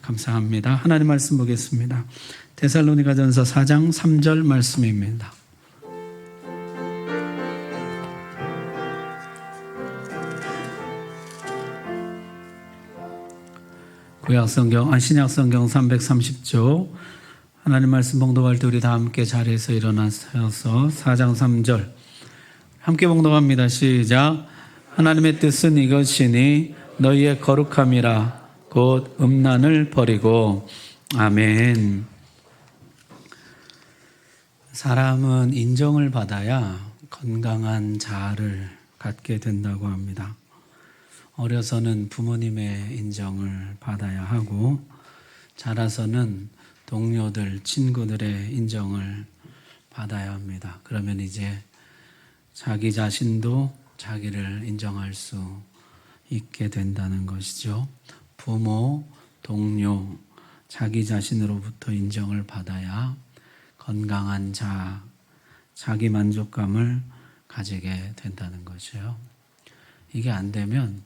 감사합니다. 하나님 말씀 보겠습니다. 데살로니가전서 4장 3절 말씀입니다. 신약성경 330조 하나님 말씀 봉독할 때 우리 다 함께 자리에서 일어나서 4장 3절 함께 봉독합니다. 시작. 하나님의 뜻은 이것이니 너희의 거룩함이라 곧 음란을 버리고. 아멘. 사람은 인정을 받아야 건강한 자아를 갖게 된다고 합니다. 어려서는 부모님의 인정을 받아야 하고 자라서는 동료들, 친구들의 인정을 받아야 합니다. 그러면 이제 자기 자신도 자기를 인정할 수 있게 된다는 것이죠. 부모, 동료, 자기 자신으로부터 인정을 받아야 건강한 자아, 자기 만족감을 가지게 된다는 것이에요. 이게 안 되면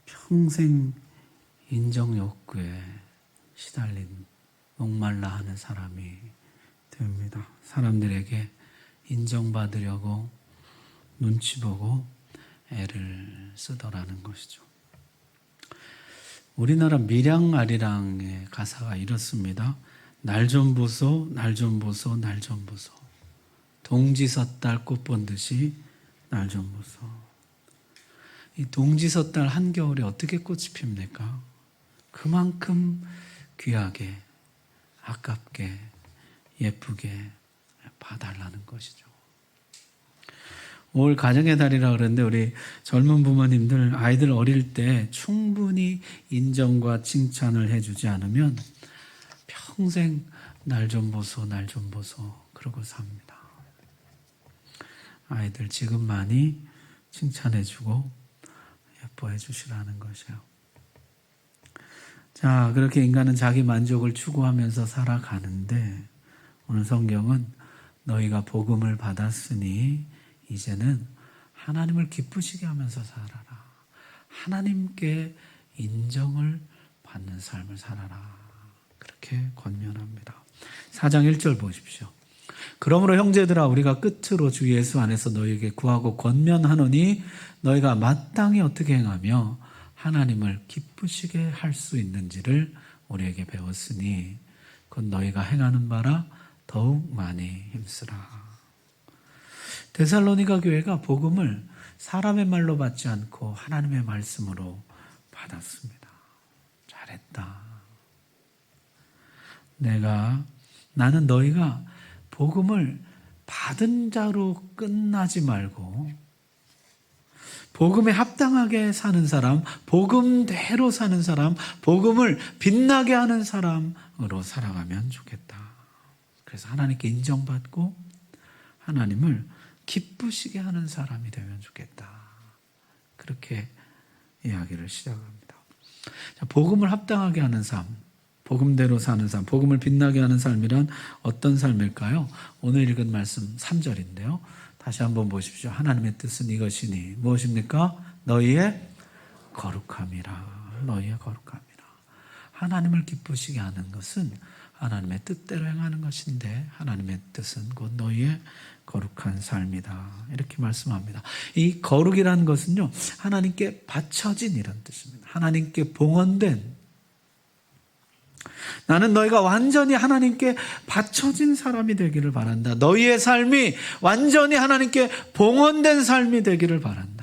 평생 인정 욕구에 시달린 목말라 하는 사람이 됩니다. 사람들에게 인정받으려고 눈치 보고 애를 쓰더라는 것이죠. 우리나라 밀양아리랑의 가사가 이렇습니다. 날 좀 보소, 날 좀 보소, 날 좀 보소. 동지섣달 꽃 본 듯이 날 좀 보소. 이 동지섣달 한겨울에 어떻게 꽃이 핍니까? 그만큼 귀하게, 아깝게, 예쁘게 봐달라는 것이죠. 올 가정의 달이라 그러는데 우리 젊은 부모님들 아이들 어릴 때 충분히 인정과 칭찬을 해주지 않으면 평생 날 좀 보소, 날 좀 보소 그러고 삽니다. 아이들 지금 많이 칭찬해주고 예뻐해 주시라는 것이에요. 자, 그렇게 인간은 자기 만족을 추구하면서 살아가는데 오늘 성경은 너희가 복음을 받았으니 이제는 하나님을 기쁘시게 하면서 살아라. 하나님께 인정을 받는 삶을 살아라. 그렇게 권면합니다. 4장 1절 보십시오. 그러므로 형제들아 우리가 끝으로 주 예수 안에서 너희에게 구하고 권면하노니 너희가 마땅히 어떻게 행하며 하나님을 기쁘시게 할 수 있는지를 우리에게 배웠으니 곧 너희가 행하는 바라 더욱 많이 힘쓰라. 데살로니가 교회가 복음을 사람의 말로 받지 않고 하나님의 말씀으로 받았습니다. 잘했다. 나는 너희가 복음을 받은 자로 끝나지 말고 복음에 합당하게 사는 사람, 복음대로 사는 사람, 복음을 빛나게 하는 사람으로 살아가면 좋겠다. 그래서 하나님께 인정받고 하나님을 기쁘시게 하는 사람이 되면 좋겠다. 그렇게 이야기를 시작합니다. 자, 복음을 합당하게 하는 삶, 복음대로 사는 삶, 복음을 빛나게 하는 삶이란 어떤 삶일까요? 오늘 읽은 말씀 3절인데요. 다시 한번 보십시오. 하나님의 뜻은 이것이니 무엇입니까? 너희의 거룩함이라. 너희의 거룩함이라. 하나님을 기쁘시게 하는 것은 하나님의 뜻대로 행하는 것인데 하나님의 뜻은 곧 너희의 거룩한 삶이다. 이렇게 말씀합니다. 이 거룩이라는 것은요, 하나님께 바쳐진 이런 뜻입니다. 하나님께 봉헌된, 나는 너희가 완전히 하나님께 바쳐진 사람이 되기를 바란다. 너희의 삶이 완전히 하나님께 봉헌된 삶이 되기를 바란다.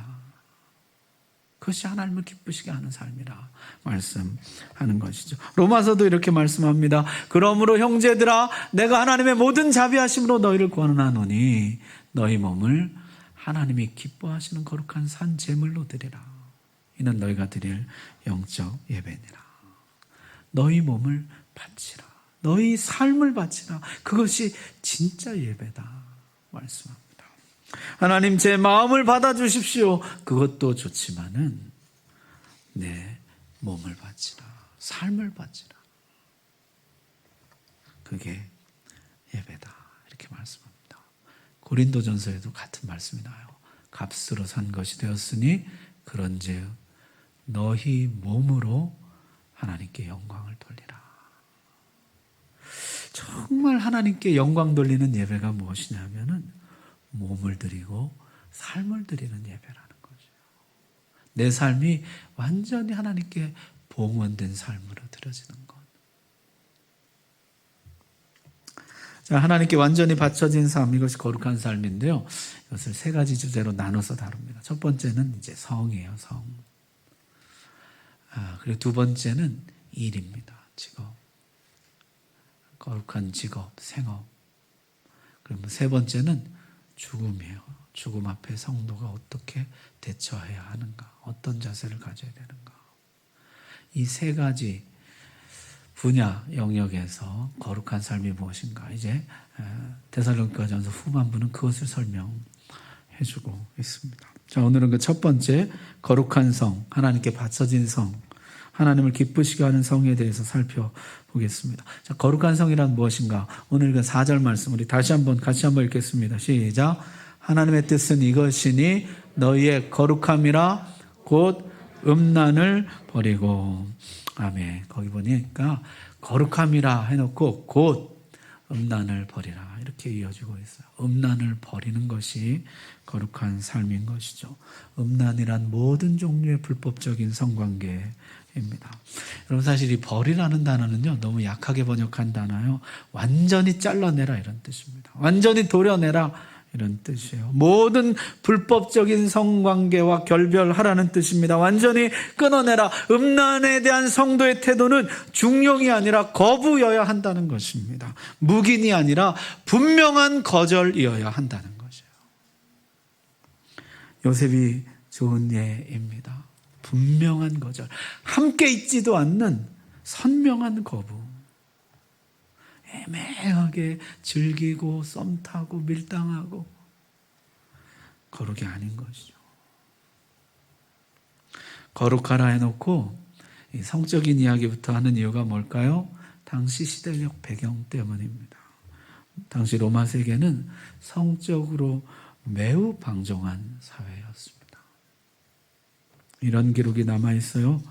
그것이 하나님을 기쁘시게 하는 삶이라 말씀하는 것이죠. 로마서도 이렇게 말씀합니다. 그러므로 형제들아 내가 하나님의 모든 자비하심으로 너희를 권하노니 너희 몸을 하나님이 기뻐하시는 거룩한 산 제물로 드리라. 이는 너희가 드릴 영적 예배니라. 너희 몸을 바치라. 너희 삶을 바치라. 그것이 진짜 예배다 말씀합니다. 하나님 제 마음을 받아주십시오. 그것도 좋지만은 내 몸을 바치라. 삶을 바치라. 그게 예배다. 이렇게 말씀합니다. 고린도전서에도 같은 말씀이 나와요. 값으로 산 것이 되었으니 그런즉 너희 몸으로 하나님께 영광을 돌리라. 정말 하나님께 영광 돌리는 예배가 무엇이냐면은 몸을 드리고 삶을 드리는 예배라는 거죠. 내 삶이 완전히 하나님께 봉헌된 삶으로 드려지는 것. 자, 하나님께 완전히 바쳐진 삶, 이것이 거룩한 삶인데요. 이것을 세 가지 주제로 나눠서 다룹니다. 첫 번째는 이제 성이에요, 성. 그리고 두 번째는 일입니다, 직업. 거룩한 직업, 생업. 그리고 세 번째는 죽음이에요. 죽음 앞에 성도가 어떻게 대처해야 하는가, 어떤 자세를 가져야 되는가. 이 세 가지 분야 영역에서 거룩한 삶이 무엇인가, 이제 데살로니가전서 후반부는 그것을 설명해주고 있습니다. 자, 오늘은 그 첫 번째 거룩한 성, 하나님께 바쳐진 성, 하나님을 기쁘시게 하는 성에 대해서 살펴보겠습니다. 자, 거룩한 성이란 무엇인가? 오늘 그 4절 말씀 우리 같이 한번 읽겠습니다. 시작. 하나님의 뜻은 이것이니 너희의 거룩함이라 곧 음란을 버리고. 아멘. 거기 보니까 거룩함이라 해놓고 곧 음란을 버리라 이렇게 이어지고 있어요. 음란을 버리는 것이 거룩한 삶인 것이죠. 음란이란 모든 종류의 불법적인 성관계입니다. 여러분, 사실 이 버리라는 단어는요, 너무 약하게 번역한 단어요. 완전히 잘라내라 이런 뜻입니다. 완전히 도려내라 이런 뜻이에요. 모든 불법적인 성관계와 결별하라는 뜻입니다. 완전히 끊어내라. 음란에 대한 성도의 태도는 중용이 아니라 거부여야 한다는 것입니다. 묵인이 아니라 분명한 거절이어야 한다는 것이에요. 요셉이 좋은 예입니다. 분명한 거절. 함께 있지도 않는 선명한 거부. 애매하게 즐기고 썸 타고 밀당하고 거룩이 아닌 것이죠. 거룩하라 해놓고 성적인 이야기부터 하는 이유가 뭘까요? 당시 시대적 배경 때문입니다. 당시 로마 세계는 성적으로 매우 방종한 사회였습니다. 이런 기록이 남아있어요.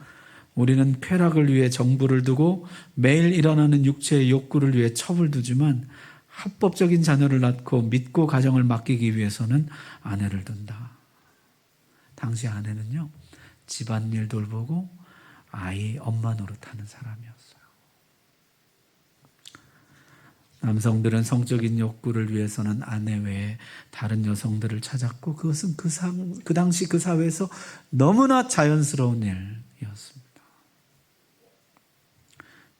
우리는 쾌락을 위해 정부를 두고 매일 일어나는 육체의 욕구를 위해 첩을 두지만 합법적인 자녀를 낳고 믿고 가정을 맡기기 위해서는 아내를 둔다. 당시 아내는요, 집안일 돌보고 아이 엄마 노릇하는 사람이었어요. 남성들은 성적인 욕구를 위해서는 아내 외에 다른 여성들을 찾았고 그것은 그 당시 그 사회에서 너무나 자연스러운 일이었습니다.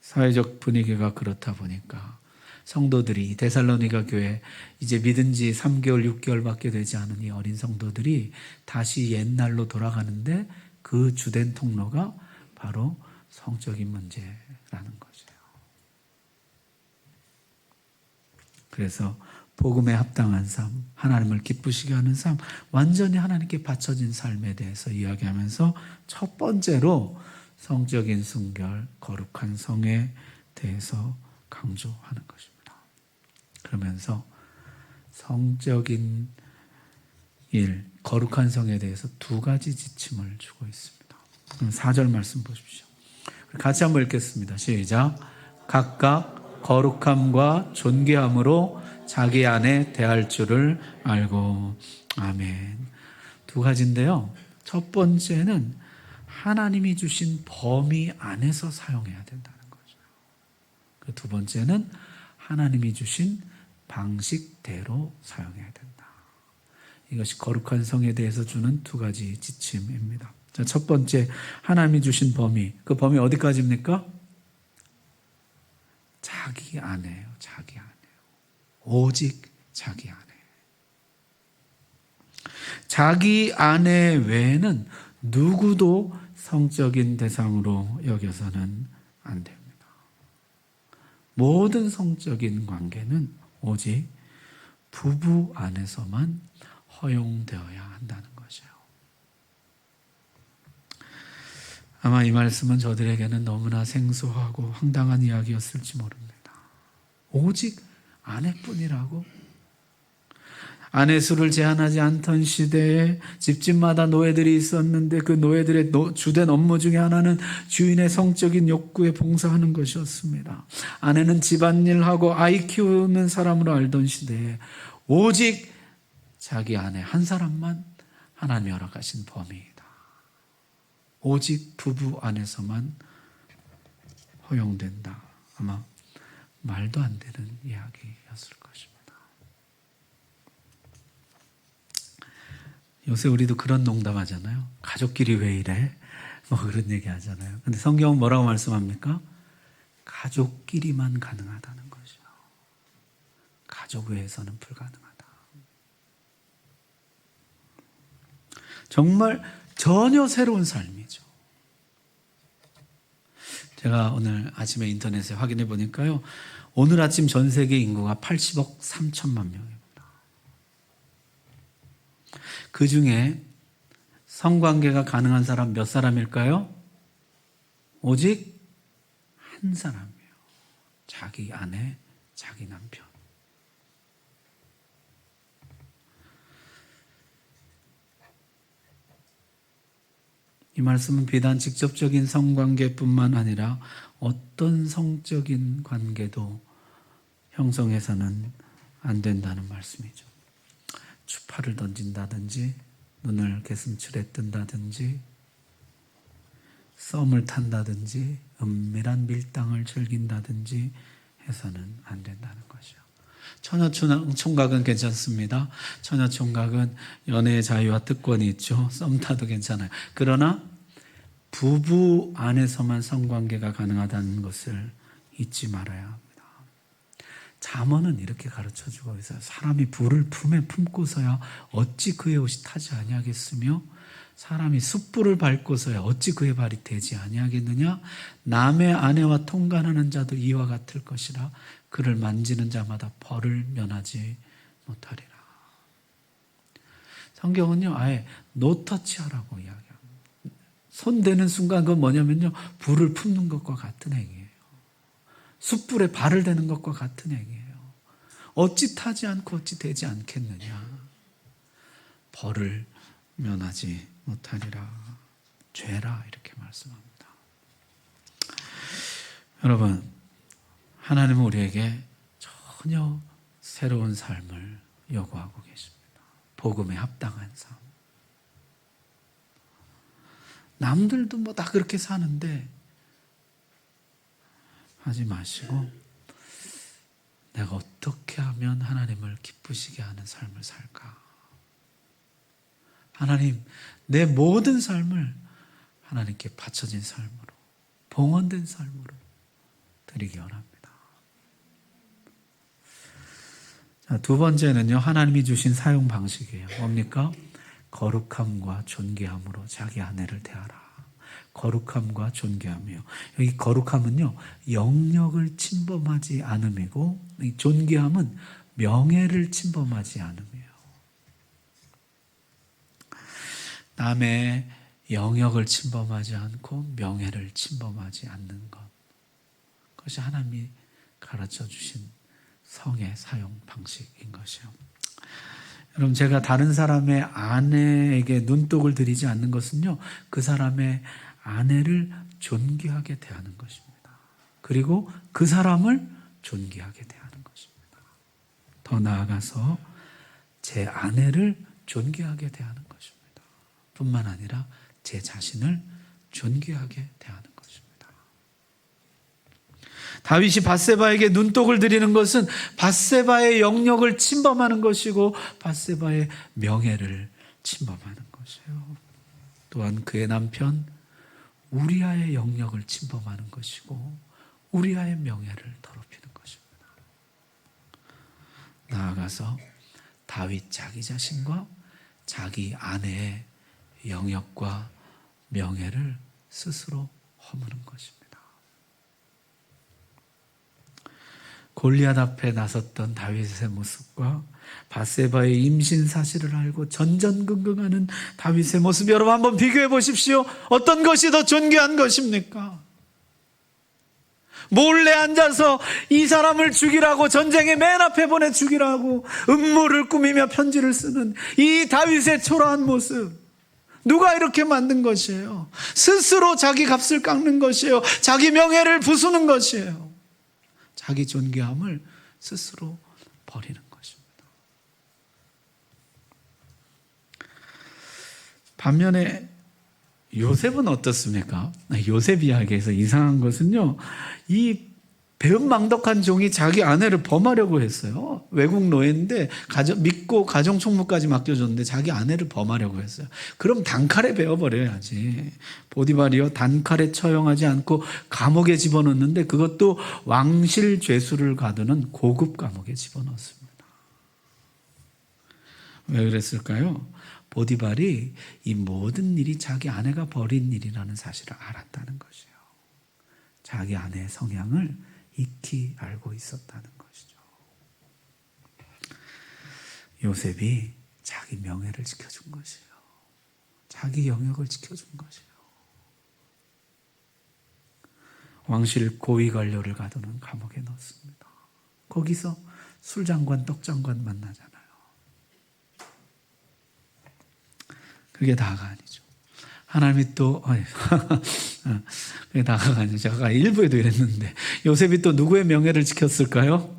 사회적 분위기가 그렇다 보니까 성도들이 데살로니가 교회 이제 믿은 지 3개월, 6개월밖에 되지 않은 이 어린 성도들이 다시 옛날로 돌아가는데 그 주된 통로가 바로 성적인 문제라는 것이에요. 그래서 복음에 합당한 삶, 하나님을 기쁘시게 하는 삶, 완전히 하나님께 바쳐진 삶에 대해서 이야기하면서 첫 번째로 성적인 순결, 거룩한 성에 대해서 강조하는 것입니다. 그러면서 성적인 일, 거룩한 성에 대해서 두 가지 지침을 주고 있습니다. 4절 말씀 보십시오. 같이 한번 읽겠습니다. 시작. 각각 거룩함과 존귀함으로 자기 안에 대할 줄을 알고. 아멘. 두 가지인데요. 첫 번째는 하나님이 주신 범위 안에서 사용해야 된다는 거죠. 그 두 번째는 하나님이 주신 방식대로 사용해야 된다. 이것이 거룩한 성에 대해서 주는 두 가지 지침입니다. 자, 첫 번째, 하나님이 주신 범위. 그 범위 어디까지입니까? 자기 안에요. 자기 안에요. 오직 자기 안에. 자기 안에 외에는 누구도 성적인 대상으로 여겨서는 안 됩니다. 모든 성적인 관계는 오직 부부 안에서만 허용되어야 한다는 것이에요. 아마 이 말씀은 저들에게는 너무나 생소하고 황당한 이야기였을지 모릅니다. 오직 아내뿐이라고? 아내 수를 제한하지 않던 시대에 집집마다 노예들이 있었는데 그 노예들의 주된 업무 중에 하나는 주인의 성적인 욕구에 봉사하는 것이었습니다. 아내는 집안일하고 아이 키우는 사람으로 알던 시대에 오직 자기 아내 한 사람만 하나님이 허락하신 범위이다. 오직 부부 안에서만 허용된다. 아마 말도 안 되는 이야기였을 것입니다. 요새 우리도 그런 농담 하잖아요. 가족끼리 왜 이래? 뭐 그런 얘기 하잖아요. 근데 성경은 뭐라고 말씀합니까? 가족끼리만 가능하다는 것이요. 가족 외에서는 불가능하다. 정말 전혀 새로운 삶이죠. 제가 오늘 아침에 인터넷에 확인해 보니까요. 오늘 아침 전 세계 인구가 80억 3천만 명입니다. 그 중에 성관계가 가능한 사람 몇 사람일까요? 오직 한 사람이에요. 자기 아내, 자기 남편. 이 말씀은 비단 직접적인 성관계뿐만 아니라 어떤 성적인 관계도 형성해서는 안 된다는 말씀이죠. 추파를 던진다든지 눈을 개슴츠레 뜬다든지 썸을 탄다든지 은밀한 밀당을 즐긴다든지 해서는 안 된다는 것이요. 처녀총각은 괜찮습니다. 처녀총각은 연애의 자유와 특권이 있죠. 썸 타도 괜찮아요. 그러나 부부 안에서만 성관계가 가능하다는 것을 잊지 말아야 합니다. 잠언은 이렇게 가르쳐주고 있어요. 사람이 불을 품에 품고서야 어찌 그의 옷이 타지 아니하겠으며 사람이 숯불을 밟고서야 어찌 그의 발이 되지 아니하겠느냐. 남의 아내와 통간하는 자도 이와 같을 것이라 그를 만지는 자마다 벌을 면하지 못하리라. 성경은요 아예 노터치하라고 이야기합니다. 손 대는 순간 그건 뭐냐면요 불을 품는 것과 같은 행위예요. 숯불에 발을 대는 것과 같은 행위예요. 어찌 타지 않고 어찌 되지 않겠느냐. 벌을 면하지 못하리라. 죄라 이렇게 말씀합니다. 여러분, 하나님은 우리에게 전혀 새로운 삶을 요구하고 계십니다. 복음에 합당한 삶. 남들도 뭐 다 그렇게 사는데 하지 마시고 내가 어떻게 하면 하나님을 기쁘시게 하는 삶을 살까? 하나님, 내 모든 삶을 하나님께 바쳐진 삶으로, 봉헌된 삶으로 드리기 원합니다. 자, 두 번째는요, 하나님이 주신 사용 방식이에요. 뭡니까? 거룩함과 존귀함으로 자기 아내를 대하라. 거룩함과 존귀함이요. 여기 거룩함은요, 영역을 침범하지 않음이고, 이 존귀함은 명예를 침범하지 않음이에요. 남의 영역을 침범하지 않고 명예를 침범하지 않는 것. 그것이 하나님이 가르쳐 주신 성의 사용 방식인 것이요. 여러분, 제가 다른 사람의 아내에게 눈독을 들이지 않는 것은요, 그 사람의 아내를 존귀하게 대하는 것입니다. 그리고 그 사람을 존귀하게 대하는 것입니다. 더 나아가서 제 아내를 존귀하게 대하는 것입니다. 뿐만 아니라 제 자신을 존귀하게 대하는 것입니다. 다윗이 밧세바에게 눈독을 들이는 것은 밧세바의 영역을 침범하는 것이고 밧세바의 명예를 침범하는 것이에요. 또한 그의 남편 우리아의 영역을 침범하는 것이고 우리아의 명예를 더럽히는 것입니다. 나아가서 다윗 자기 자신과 자기 아내의 영역과 명예를 스스로 허무는 것입니다. 골리앗 앞에 나섰던 다윗의 모습과 밧세바의 임신 사실을 알고 전전긍긍하는 다윗의 모습, 여러분 한번 비교해 보십시오. 어떤 것이 더 존귀한 것입니까? 몰래 앉아서 이 사람을 죽이라고, 전쟁의 맨 앞에 보내 죽이라고 음모를 꾸미며 편지를 쓰는 이 다윗의 초라한 모습, 누가 이렇게 만든 것이에요? 스스로 자기 값을 깎는 것이에요. 자기 명예를 부수는 것이에요. 자기 존귀함을 스스로 버리는 것입니다. 반면에 요셉은 어떻습니까? 요셉 이야기에서 이상한 것은요, 이 배은망덕한 종이 자기 아내를 범하려고 했어요. 외국 노예인데 믿고 가정 총무까지 맡겨줬는데 자기 아내를 범하려고 했어요. 그럼 단칼에 베어버려야지. 보디발이요, 단칼에 처형하지 않고 감옥에 집어넣는데, 그것도 왕실 죄수를 가두는 고급 감옥에 집어넣습니다. 왜 그랬을까요? 보디발이 이 모든 일이 자기 아내가 벌인 일이라는 사실을 알았다는 것이에요. 자기 아내의 성향을 익히 알고 있었다는 것이죠. 요셉이 자기 명예를 지켜준 것이에요. 자기 영역을 지켜준 것이에요. 왕실 고위 관료를 가두는 감옥에 넣습니다. 거기서 술장관, 떡장관 만나잖아요. 그게 다가 아니죠. 하나님이 또 그게 다가 아니죠. 제가 일부에도 이랬는데, 요셉이 또 누구의 명예를 지켰을까요?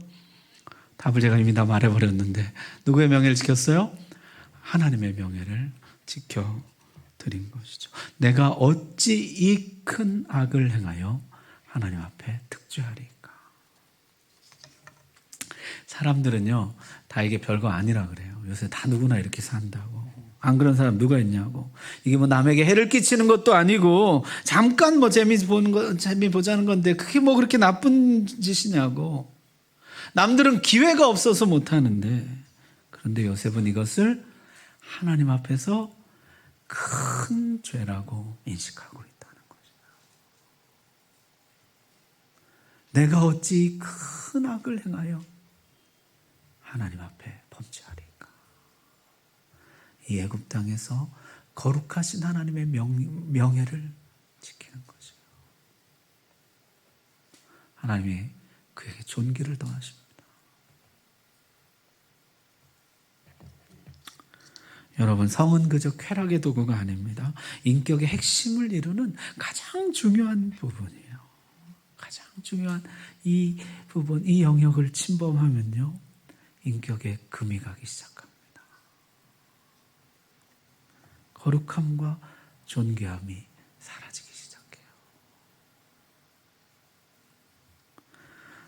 답을 제가 이미 다 말해버렸는데, 누구의 명예를 지켰어요? 하나님의 명예를 지켜드린 것이죠. 내가 어찌 이 큰 악을 행하여 하나님 앞에 득죄하리까. 사람들은요, 다 이게 별거 아니라 그래요. 요새 다 누구나 이렇게 산다고. 안 그런 사람 누가 있냐고. 이게 뭐 남에게 해를 끼치는 것도 아니고, 잠깐 뭐 재미 보자는 건데, 그게 뭐 그렇게 나쁜 짓이냐고. 남들은 기회가 없어서 못 하는데, 그런데 요셉은 이것을 하나님 앞에서 큰 죄라고 인식하고 있다는 거죠. 내가 어찌 큰 악을 행하여 하나님 앞에 범죄하리까. 이 애굽 땅에서 거룩하신 하나님의 명예를 지키는 것이에요. 하나님이 그에게 존귀를 더하십니다. 여러분, 성은 그저 쾌락의 도구가 아닙니다. 인격의 핵심을 이루는 가장 중요한 부분이에요. 가장 중요한 이 부분, 이 영역을 침범하면요, 인격에 금이 가기 시작합니다. 거룩함과 존귀함이 사라지기 시작해요.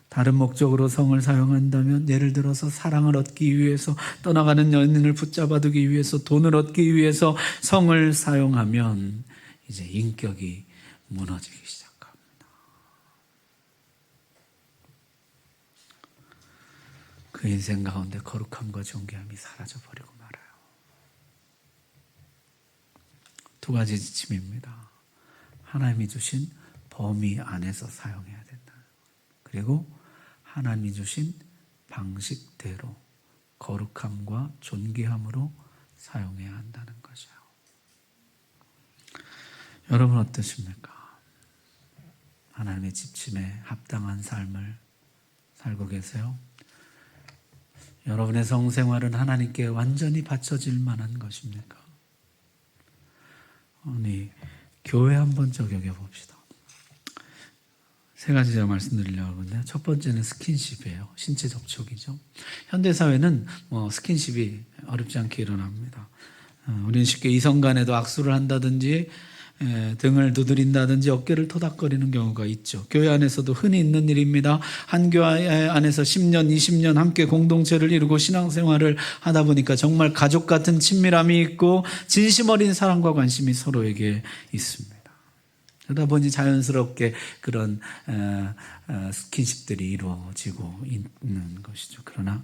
다른 목적으로 성을 사용한다면, 예를 들어서 사랑을 얻기 위해서, 떠나가는 연인을 붙잡아두기 위해서, 돈을 얻기 위해서 성을 사용하면 이제 인격이 무너지기 시작합니다. 그 인생 가운데 거룩함과 존귀함이 사라져버리고 말아요. 두 가지 지침입니다. 하나님이 주신 범위 안에서 사용해야 된다. 그리고 하나님이 주신 방식대로 거룩함과 존귀함으로 사용해야 한다는 것이에요. 여러분 어떠십니까? 하나님의 지침에 합당한 삶을 살고 계세요? 여러분의 성생활은 하나님께 완전히 바쳐질 만한 것입니까? 아니, 교회 한번 적용해 봅시다. 세 가지 제가 말씀드리려고 하는데, 첫 번째는 스킨십이에요. 신체 접촉이죠. 현대사회는 스킨십이 어렵지 않게 일어납니다. 우리는 쉽게 이성 간에도 악수를 한다든지, 등을 두드린다든지 어깨를 토닥거리는 경우가 있죠. 교회 안에서도 흔히 있는 일입니다. 한 교회 안에서 10년, 20년 함께 공동체를 이루고 신앙생활을 하다 보니까 정말 가족 같은 친밀함이 있고 진심 어린 사랑과 관심이 서로에게 있습니다. 그러다 보니 자연스럽게 그런 스킨십들이 이루어지고 있는 것이죠. 그러나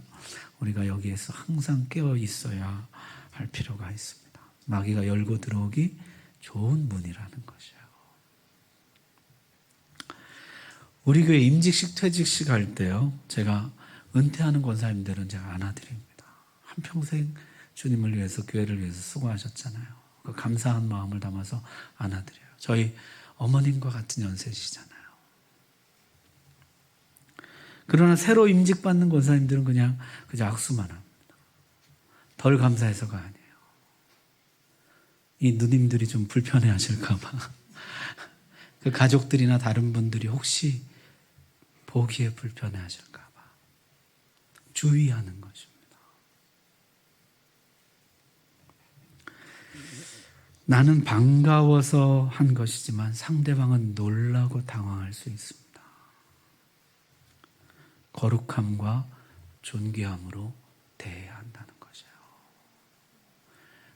우리가 여기에서 항상 깨어 있어야 할 필요가 있습니다. 마귀가 열고 들어오기 좋은 문이라는 것이에요. 우리 교회 임직식, 퇴직식 할 때요, 제가 은퇴하는 권사님들은 제가 안아드립니다. 한평생 주님을 위해서, 교회를 위해서 수고하셨잖아요. 그 감사한 마음을 담아서 안아드려요. 저희 어머님과 같은 연세시잖아요. 그러나 새로 임직받는 권사님들은 그저 악수만 합니다. 덜 감사해서가 아니에요. 이 누님들이 좀 불편해 하실까봐. 그 가족들이나 다른 분들이 혹시 보기에 불편해 하실까봐 주의하는 것입니다. 나는 반가워서 한 것이지만 상대방은 놀라고 당황할 수 있습니다. 거룩함과 존귀함으로 대해야 한다는 것이에요.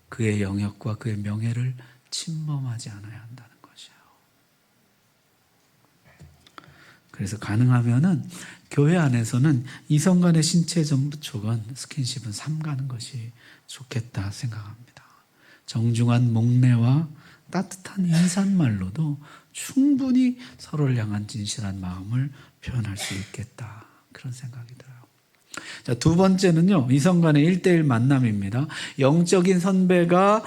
그의 영역과 그의 명예를 침범하지 않아야 한다는 것이에요. 그래서 가능하면은 교회 안에서는 이성 간의 신체 접촉은 스킨십은 삼가는 것이 좋겠다 생각합니다. 정중한 목례와 따뜻한 인사말로도 충분히 서로를 향한 진실한 마음을 표현할 수 있겠다. 그런 생각이 들어요. 자, 두 번째는요, 이성 간의 1:1 만남입니다. 영적인 선배가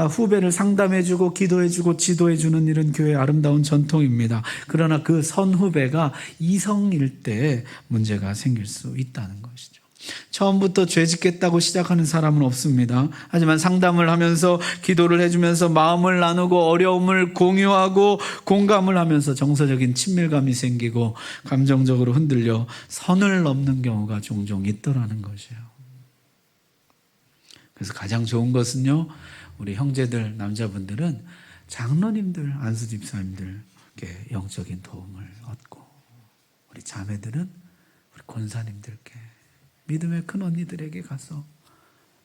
후배를 상담해주고 기도해주고 지도해주는 일은 교회의 아름다운 전통입니다. 그러나 그 선후배가 이성일 때 문제가 생길 수 있다는 것이죠. 처음부터 죄 짓겠다고 시작하는 사람은 없습니다. 하지만 상담을 하면서 기도를 해주면서 마음을 나누고 어려움을 공유하고 공감을 하면서 정서적인 친밀감이 생기고 감정적으로 흔들려 선을 넘는 경우가 종종 있더라는 것이에요. 그래서 가장 좋은 것은요, 우리 형제들, 남자분들은 장로님들, 안수 집사님들께 영적인 도움을 얻고, 우리 자매들은 우리 권사님들께, 믿음의 큰 언니들에게 가서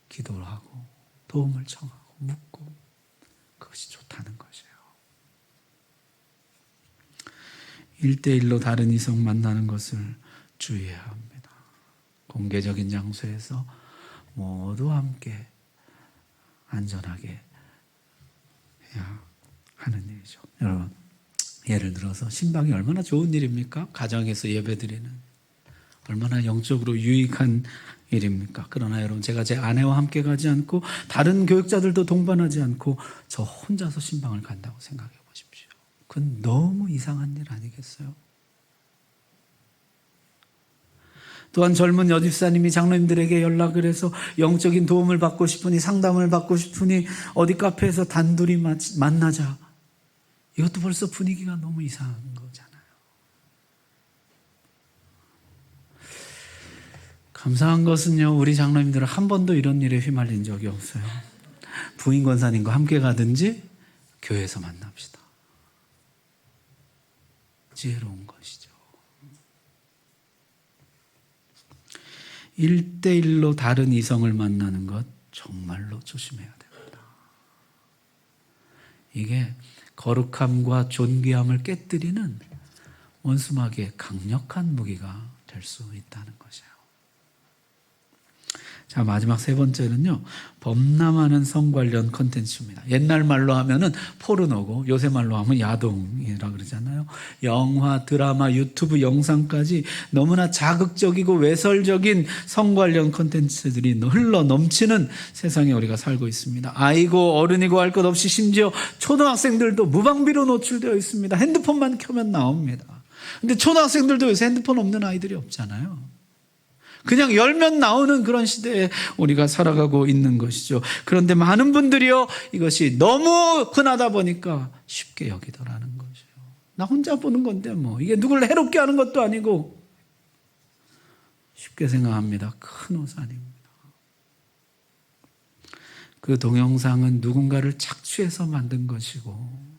기도를 하고 도움을 청하고 묻고, 그것이 좋다는 것이에요. 1:1로 다른 이성 만나는 것을 주의해야 합니다. 공개적인 장소에서 모두 함께 안전하게 해야 하는 일이죠. 여러분, 예를 들어서 신방이 얼마나 좋은 일입니까? 가정에서 예배드리는 얼마나 영적으로 유익한 일입니까? 그러나 여러분, 제가 제 아내와 함께 가지 않고 다른 교육자들도 동반하지 않고 저 혼자서 신방을 간다고 생각해 보십시오. 그건 너무 이상한 일 아니겠어요? 또한 젊은 여집사님이 장로님들에게 연락을 해서 영적인 도움을 받고 싶으니, 상담을 받고 싶으니 어디 카페에서 단둘이 만나자. 이것도 벌써 분위기가 너무 이상한 거잖아요. 감사한 것은요, 우리 장로님들은 한 번도 이런 일에 휘말린 적이 없어요. 부인 권사님과 함께 가든지 교회에서 만납시다. 지혜로운 것이죠. 1:1로 다른 이성을 만나는 것 정말로 조심해야 됩니다. 이게 거룩함과 존귀함을 깨뜨리는 원수마귀의 강력한 무기가 될 수 있다는 것이에요. 자, 마지막 세 번째는요, 범람하는 성 관련 컨텐츠입니다. 옛날 말로 하면은 포르노고 요새 말로 하면 야동이라 그러잖아요. 영화, 드라마, 유튜브 영상까지 너무나 자극적이고 외설적인 성 관련 컨텐츠들이 흘러 넘치는 세상에 우리가 살고 있습니다. 아이고 어른이고 할 것 없이 심지어 초등학생들도 무방비로 노출되어 있습니다. 핸드폰만 켜면 나옵니다. 근데 초등학생들도 요새 핸드폰 없는 아이들이 없잖아요. 그냥 열면 나오는 그런 시대에 우리가 살아가고 있는 것이죠. 그런데 많은 분들이요, 이것이 너무 흔하다 보니까 쉽게 여기더라는 것이에요. 나 혼자 보는 건데 뭐 이게 누굴 해롭게 하는 것도 아니고 쉽게 생각합니다. 큰 오산입니다. 그 동영상은 누군가를 착취해서 만든 것이고,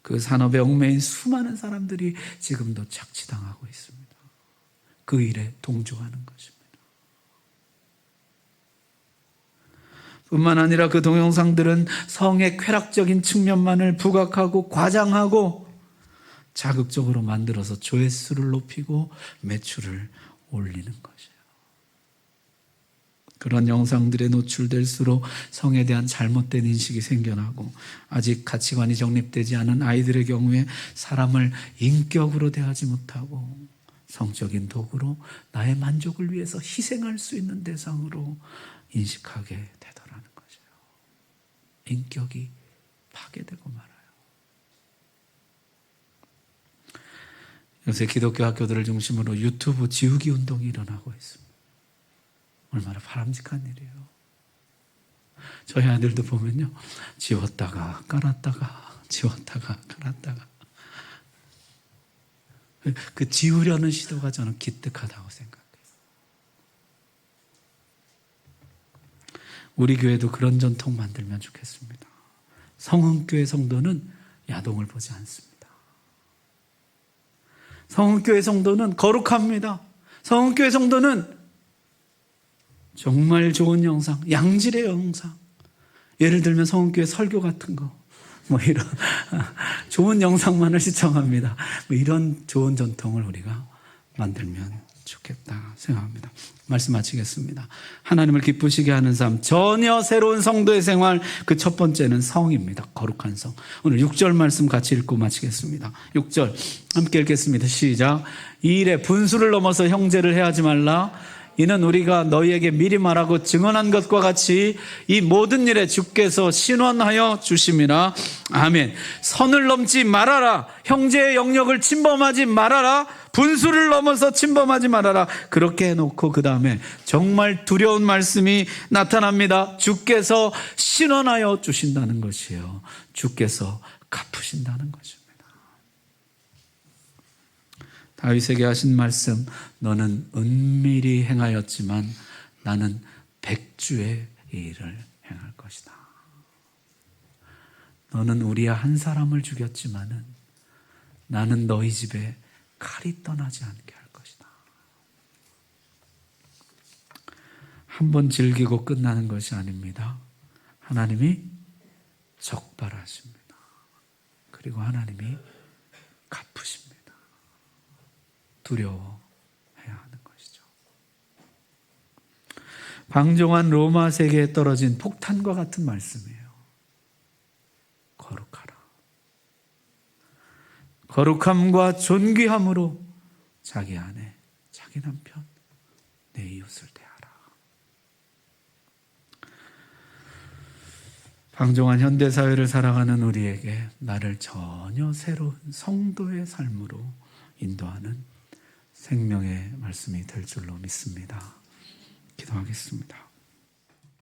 그 산업에 얽매인 수많은 사람들이 지금도 착취당하고 있습니다. 그 일에 동조하는 것입니다. 뿐만 아니라 그 동영상들은 성의 쾌락적인 측면만을 부각하고 과장하고 자극적으로 만들어서 조회수를 높이고 매출을 올리는 것이에요. 그런 영상들에 노출될수록 성에 대한 잘못된 인식이 생겨나고, 아직 가치관이 정립되지 않은 아이들의 경우에 사람을 인격으로 대하지 못하고 성적인 도구로 나의 만족을 위해서 희생할 수 있는 대상으로 인식하게 되더라는 것이에요. 인격이 파괴되고 말아요. 요새 기독교 학교들을 중심으로 유튜브 지우기 운동이 일어나고 있습니다. 얼마나 바람직한 일이에요. 저희 아들도 보면요, 지웠다가 깔았다가 지웠다가 깔았다가, 그 지우려는 시도가 저는 기특하다고 생각해요. 우리 교회도 그런 전통 만들면 좋겠습니다. 성흥교회 성도는 야동을 보지 않습니다. 성흥교회 성도는 거룩합니다. 성흥교회 성도는 정말 좋은 영상, 양질의 영상, 예를 들면 성흥교회 설교 같은 거, 이런 좋은 영상만을 시청합니다. 이런 좋은 전통을 우리가 만들면 좋겠다 생각합니다. 말씀 마치겠습니다. 하나님을 기쁘시게 하는 삶, 전혀 새로운 성도의 생활, 그 첫 번째는 성입니다. 거룩한 성. 오늘 6절 말씀 같이 읽고 마치겠습니다. 6절 함께 읽겠습니다. 시작. 이 일에 분수를 넘어서 형제를 해하지 말라. 이는 우리가 너희에게 미리 말하고 증언한 것과 같이 이 모든 일에 주께서 신원하여 주심이라. 아멘. 선을 넘지 말아라. 형제의 영역을 침범하지 말아라. 분수를 넘어서 침범하지 말아라. 그렇게 해놓고 그 다음에 정말 두려운 말씀이 나타납니다. 주께서 신원하여 주신다는 것이에요. 주께서 갚으신다는 것입니다. 다윗에게 하신 말씀, 너는 은밀히 행하였지만 나는 백주의 일을 행할 것이다. 너는 우리야 한 사람을 죽였지만은 나는 너희 집에 칼이 떠나지 않게 할 것이다. 한 번 즐기고 끝나는 것이 아닙니다. 하나님이 적발하십니다. 그리고 하나님이 갚으십니다. 두려워해야 하는 것이죠. 방종한 로마 세계에 떨어진 폭탄과 같은 말씀이에요. 거룩하라. 거룩함과 존귀함으로 자기 아내, 자기 남편, 내 이웃을 대하라. 방종한 현대사회를 살아가는 우리에게 나를 전혀 새로운 성도의 삶으로 인도하는 생명의 말씀이 될 줄로 믿습니다. 기도하겠습니다.